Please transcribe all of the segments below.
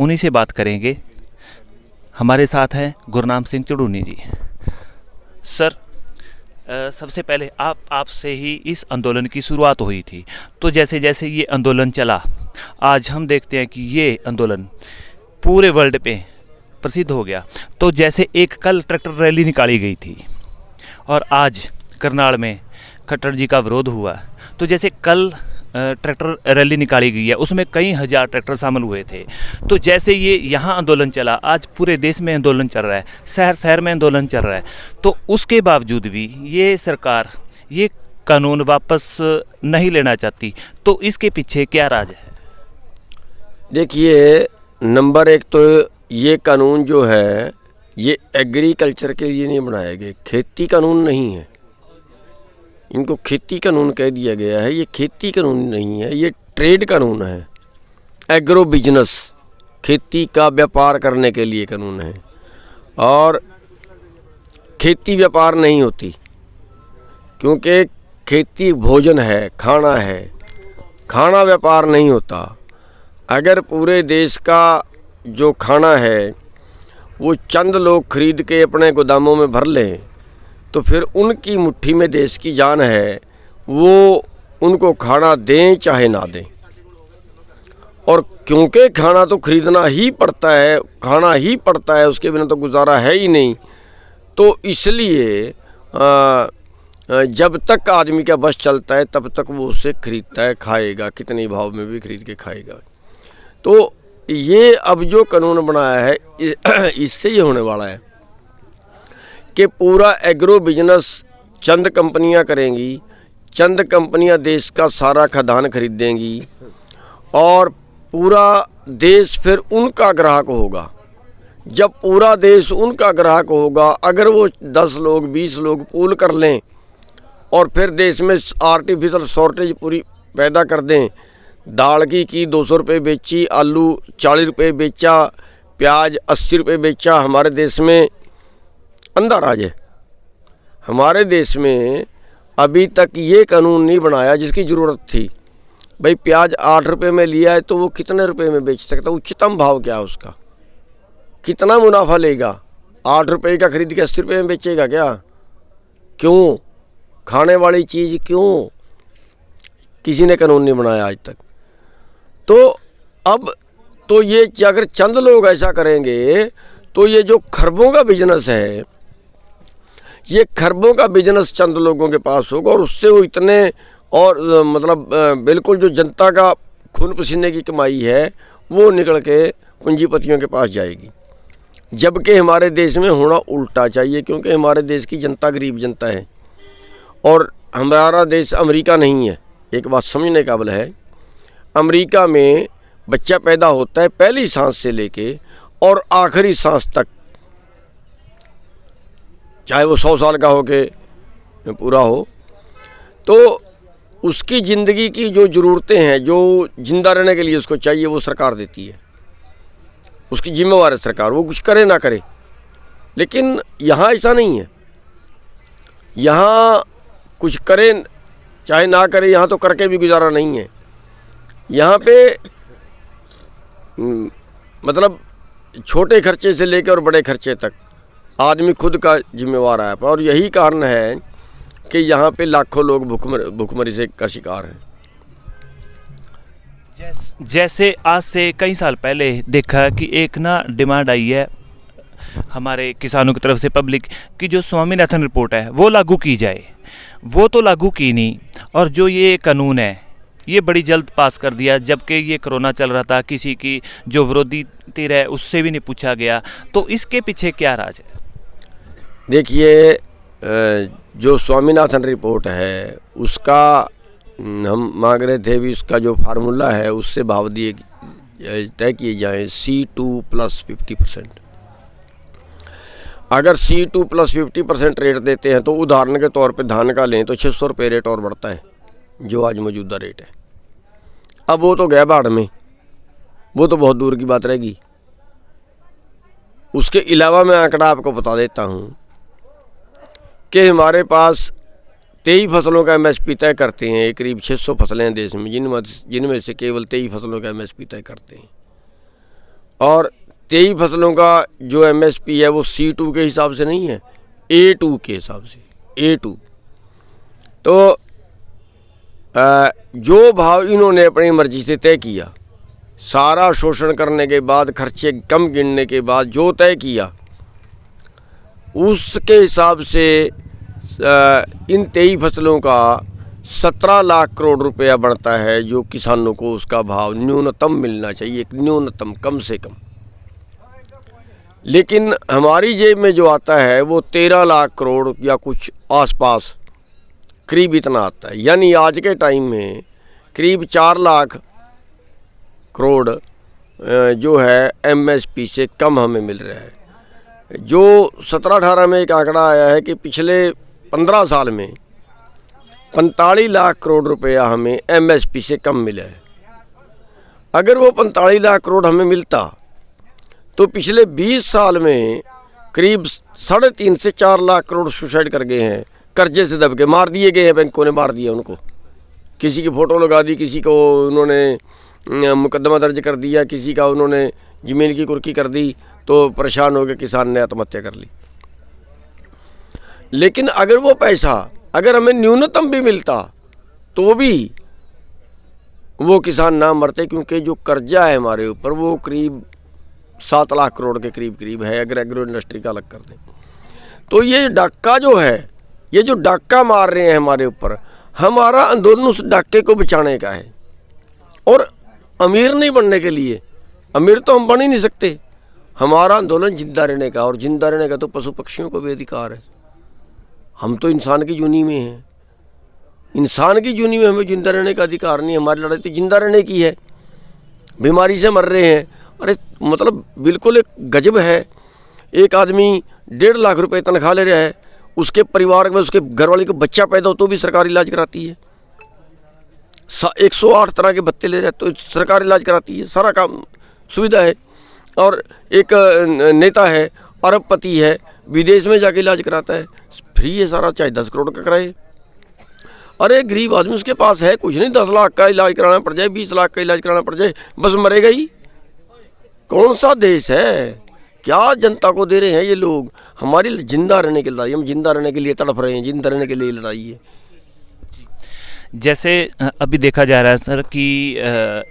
उन्हीं से बात करेंगे। हमारे साथ हैं गुरनाम सिंह चुड़ूनी जी। सर, सबसे पहले आपसे ही इस आंदोलन की शुरुआत हुई थी, तो जैसे जैसे ये आंदोलन चला, आज हम देखते हैं कि ये आंदोलन पूरे वर्ल्ड पे प्रसिद्ध हो गया। तो जैसे एक कल ट्रैक्टर रैली निकाली गई थी और आज करनाल में खट्टर जी का विरोध हुआ, तो जैसे कल ट्रैक्टर रैली निकाली गई है, उसमें कई हज़ार ट्रैक्टर शामिल हुए थे। तो जैसे ये यहाँ आंदोलन चला, आज पूरे देश में आंदोलन चल रहा है, शहर शहर में आंदोलन चल रहा है, तो उसके बावजूद भी ये सरकार ये कानून वापस नहीं लेना चाहती, तो इसके पीछे क्या राज है? देखिए, नंबर एक तो ये कानून जो है ये एग्रीकल्चर के लिए नहीं बनाए गए, खेती कानून नहीं है। इनको खेती कानून कह दिया गया है, ये खेती कानून नहीं है, ये ट्रेड कानून है। एग्रो बिजनेस, खेती का व्यापार करने के लिए कानून है। और खेती व्यापार नहीं होती, क्योंकि खेती भोजन है, खाना है, खाना व्यापार नहीं होता। अगर पूरे देश का जो खाना है वो चंद लोग खरीद के अपने गोदामों में भर लें, तो फिर उनकी मुट्ठी में देश की जान है, वो उनको खाना दें चाहे ना दें। और क्योंकि खाना तो खरीदना ही पड़ता है, खाना ही पड़ता है, उसके बिना तो गुजारा है ही नहीं, तो इसलिए जब तक आदमी का बस चलता है तब तक वो उसे खरीदता है, खाएगा, कितने भाव में भी खरीद के खाएगा। तो ये अब जो कानून बनाया है इससे ये होने वाला है कि पूरा एग्रो बिजनेस चंद कंपनियां करेंगी, चंद कंपनियां देश का सारा खाद्यान्न खरीदेंगी और पूरा देश फिर उनका ग्राहक होगा। जब पूरा देश उनका ग्राहक होगा, अगर वो 10 लोग 20 लोग पूल कर लें और फिर देश में आर्टिफिशियल शॉर्टेज पूरी पैदा कर दें, दाल की 200 रुपये बेची, आलू 40 रुपये बेचा, प्याज 80 रुपये बेचा। हमारे देश में अंधा राज है। हमारे देश में अभी तक ये कानून नहीं बनाया जिसकी ज़रूरत थी। भाई प्याज 8 रुपये में लिया है तो वो कितने रुपए में बेच सकता? उच्चतम भाव क्या है उसका? कितना मुनाफा लेगा? 8 रुपये का खरीद के 80 रुपये में बेचेगा क्या? क्यों? खाने वाली चीज़ क्यों? किसी ने कानून नहीं बनाया आज तक। तो अब तो ये अगर चंद लोग ऐसा करेंगे तो ये जो खरबों का बिजनेस है, ये खरबों का बिजनेस चंद लोगों के पास होगा और उससे वो इतने और मतलब बिल्कुल जो जनता का खून पसीने की कमाई है वो निकल के पूंजीपतियों के पास जाएगी। जबकि हमारे देश में होना उल्टा चाहिए, क्योंकि हमारे देश की जनता गरीब जनता है और हमारा देश अमेरिका नहीं है। एक बात समझने काबिल है, अमेरिका में बच्चा पैदा होता है पहली सांस से लेके और आखिरी सांस तक, चाहे वो 100 साल का हो के पूरा हो, तो उसकी ज़िंदगी की जो ज़रूरतें हैं, जो जिंदा रहने के लिए उसको चाहिए, वो सरकार देती है। उसकी जिम्मेवार है सरकार, वो कुछ करे ना करे। लेकिन यहाँ ऐसा नहीं है। यहाँ कुछ करे चाहे ना करे, यहाँ तो करके भी गुजारा नहीं है। यहाँ पे मतलब छोटे खर्चे से लेकर और बड़े खर्चे तक आदमी खुद का जिम्मेवार है। और यही कारण है कि यहाँ पे लाखों लोग भूखमरी से का शिकार हैं। जैसे आज से कई साल पहले देखा कि एक ना डिमांड आई है हमारे किसानों की तरफ से, पब्लिक की, जो स्वामीनाथन रिपोर्ट है वो लागू की जाए। वो तो लागू की नहीं, और जो ये कानून है ये बड़ी जल्द पास कर दिया, जबकि ये कोरोना चल रहा था, किसी की जो विरोधी तिर है उससे भी नहीं पूछा गया। तो इसके पीछे क्या राज है? देखिए, जो स्वामीनाथन रिपोर्ट है उसका हम मांग रहे थे भी, उसका जो फार्मूला है उससे भाव दिए तय किए जाएँ C2 + 50%। अगर C2 + 50% रेट देते हैं तो उदाहरण के तौर पे धान का लें तो 600 रुपये रेट और बढ़ता है, जो आज मौजूदा रेट है। अब वो तो गया बाढ़ में, वो तो बहुत दूर की बात रहेगी। उसके अलावा मैं आंकड़ा आपको बता देता हूँ कि हमारे पास 23 फसलों का MSP तय करते हैं। करीब 600 फसलें हैं देश में, जिनमें से केवल 23 फसलों का MSP तय करते हैं। और 23 फसलों का जो MSP है वो C2 के हिसाब से नहीं है, A2 के हिसाब से, A2। तो जो भाव इन्होंने अपनी मर्जी से तय किया, सारा शोषण करने के बाद, खर्चे कम गिनने के बाद जो तय किया, उसके हिसाब से इन 23 फसलों का 17 लाख करोड़ रुपया बनता है, जो किसानों को उसका भाव न्यूनतम मिलना चाहिए, एक न्यूनतम, कम से कम। लेकिन हमारी जेब में जो आता है वो 13 लाख करोड़ या कुछ आसपास, करीब इतना आता है। यानी आज के टाइम में करीब 4 लाख करोड़ जो है MSP से कम हमें मिल रहा है। जो 17-18 में एक आंकड़ा आया है कि पिछले 15 साल में 45 लाख करोड़ रुपया हमें MSP से कम मिला है। अगर वो 45 लाख करोड़ हमें मिलता तो पिछले 20 साल में करीब 3.5 से 4 लाख करोड़ सुसाइड कर गए हैं, कर्जे से दब के मार दिए गए हैं, बैंकों ने मार दिया उनको। किसी की फ़ोटो लगा दी, किसी को उन्होंने मुकदमा दर्ज कर दिया, किसी का उन्होंने ज़मीन की कुर्की कर दी, तो परेशान हो गए, किसान ने आत्महत्या कर ली। लेकिन अगर वो पैसा अगर हमें न्यूनतम भी मिलता तो भी वो किसान ना मरते, क्योंकि जो कर्जा है हमारे ऊपर वो करीब 7 लाख करोड़ के करीब है, अगर एग्रो इंडस्ट्री का अलग कर दें। तो ये डाका जो है, ये जो डाका मार रहे हैं हमारे ऊपर, हमारा आंदोलन उस डाके को बचाने का है। और अमीर नहीं बनने के लिए, अमीर तो हम बन ही नहीं सकते। हमारा आंदोलन जिंदा रहने का, और जिंदा रहने का तो पशु पक्षियों को भी अधिकार है। हम तो इंसान की जूनी में हैं, इंसान की जूनी में हमें जिंदा रहने का अधिकार नहीं। हमारी लड़ाई तो जिंदा रहने की है। बीमारी से मर रहे हैं, अरे मतलब बिल्कुल एक गजब है। एक आदमी 1.5 लाख रुपए तनख्वाह ले रहा है, उसके परिवार में उसके घरवाले को बच्चा पैदा हो तो भी सरकार इलाज कराती है। 108 तरह के भत्ते ले रहे हैं तो सरकार इलाज कराती है, सारा काम सुविधा है। और एक नेता है, अरबपति है, विदेश में जाके इलाज कराता है, फ्री है सारा, चाहे 10 करोड़ का कराए। अरे गरीब आदमी, उसके पास है कुछ नहीं, 10 लाख का इलाज कराना पड़ जाए, 20 लाख का इलाज कराना पड़ जाए, बस मरेगा ही। कौन सा देश है? क्या जनता को दे रहे हैं ये लोग? हमारी जिंदा रहने की लड़ाई, हम जिंदा रहने के लिए तड़प रहे हैं, जिंदा रहने के लिए लड़ाई है। जैसे अभी देखा जा रहा है सर कि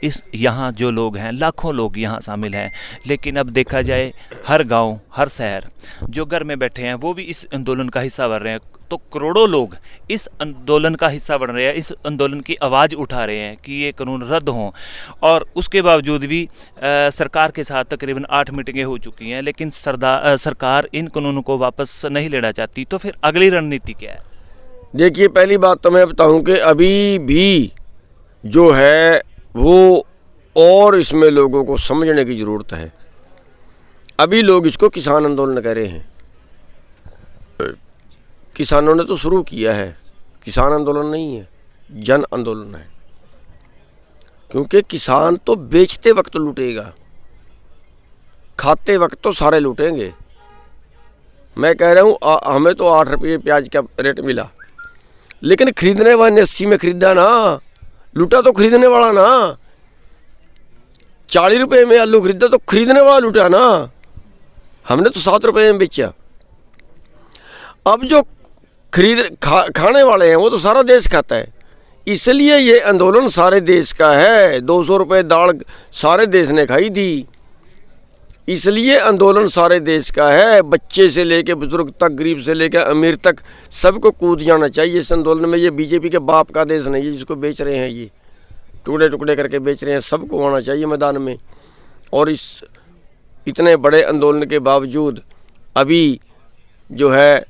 इस यहाँ जो लोग हैं, लाखों लोग यहाँ शामिल हैं, लेकिन अब देखा जाए हर गांव, हर शहर जो घर में बैठे हैं वो भी इस आंदोलन का हिस्सा बन रहे हैं। तो करोड़ों लोग इस आंदोलन का हिस्सा बन रहे हैं, इस आंदोलन की आवाज़ उठा रहे हैं कि ये कानून रद्द हों। और उसके बावजूद भी सरकार के साथ तकरीबन 8 मीटिंगें हो चुकी हैं, लेकिन सरकार इन कानूनों को वापस नहीं लेना चाहती। तो फिर अगली रणनीति क्या है? देखिए, पहली बात तो मैं बताऊं कि अभी भी जो है वो, और इसमें लोगों को समझने की ज़रूरत है। अभी लोग इसको किसान आंदोलन कह रहे हैं। किसानों ने तो शुरू किया है, किसान आंदोलन नहीं है, जन आंदोलन है। क्योंकि किसान तो बेचते वक्त लूटेगा, खाते वक्त तो सारे लूटेंगे। मैं कह रहा हूँ हमें तो 8 रुपये प्याज का रेट मिला, लेकिन खरीदने वाले ने 80 में खरीदा ना, लूटा तो खरीदने वाला ना। 40 रुपये में आलू खरीदा तो खरीदने वाला लूटा ना, हमने तो 7 रुपये में बेचा। अब जो खाने वाले हैं वो तो सारा देश खाता है, इसलिए ये आंदोलन सारे देश का है। 200 रुपये दाल सारे देश ने खाई थी, इसलिए आंदोलन सारे देश का है। बच्चे से लेके बुजुर्ग तक, गरीब से लेकर अमीर तक, सबको कूद जाना चाहिए इस आंदोलन में। ये बीजेपी के बाप का देश नहीं है जिसको बेच रहे हैं, ये टुकड़े टुकड़े करके बेच रहे हैं। सबको आना चाहिए मैदान में। और इस इतने बड़े आंदोलन के बावजूद अभी जो है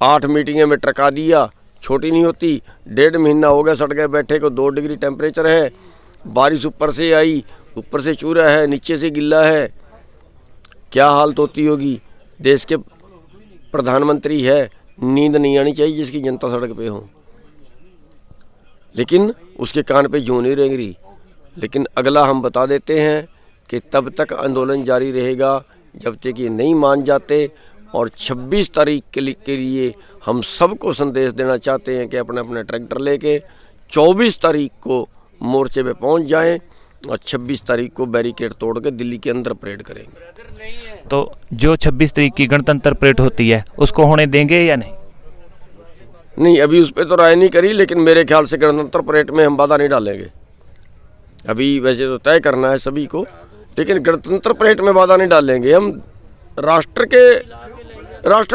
8 मीटिंगें में टरका दिया, छोटी नहीं होती। 1.5 महीना हो गया सड़कें बैठे को, 2 डिग्री टेम्परेचर है, बारिश ऊपर से आई, ऊपर से चूरा है, नीचे से गिल्ला है। क्या हालत होती होगी? देश के प्रधानमंत्री है, नींद नहीं आनी चाहिए जिसकी जनता सड़क पे हो, लेकिन उसके कान पे जूं नहीं रेंग रही। लेकिन अगला हम बता देते हैं कि तब तक आंदोलन जारी रहेगा जब तक ये नहीं मान जाते। और 26 तारीख के लिए हम सबको संदेश देना चाहते हैं कि अपने अपने ट्रैक्टर लेके 24 तारीख को मोर्चे पे पहुंच जाएं और 26 तारीख को बैरिकेड तोड़ के दिल्ली के अंदर परेड करेंगे। तो जो 26 तारीख की गणतंत्र परेड होती है उसको होने देंगे या नहीं? नहीं, अभी उस पर तो राय नहीं करी, लेकिन मेरे ख्याल से गणतंत्र परेड में हम बाधा नहीं डालेंगे। अभी वैसे तो तय करना है सभी को, लेकिन गणतंत्र परेड में बाधा नहीं डालेंगे। हम राष्ट्र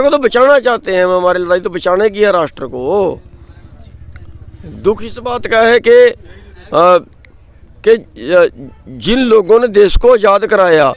को तो बचाना चाहते हैं, हम हमारी लड़ाई तो बचाने की है राष्ट्र को। दुख इस बात का है कि जिन लोगों ने देश को आज़ाद कराया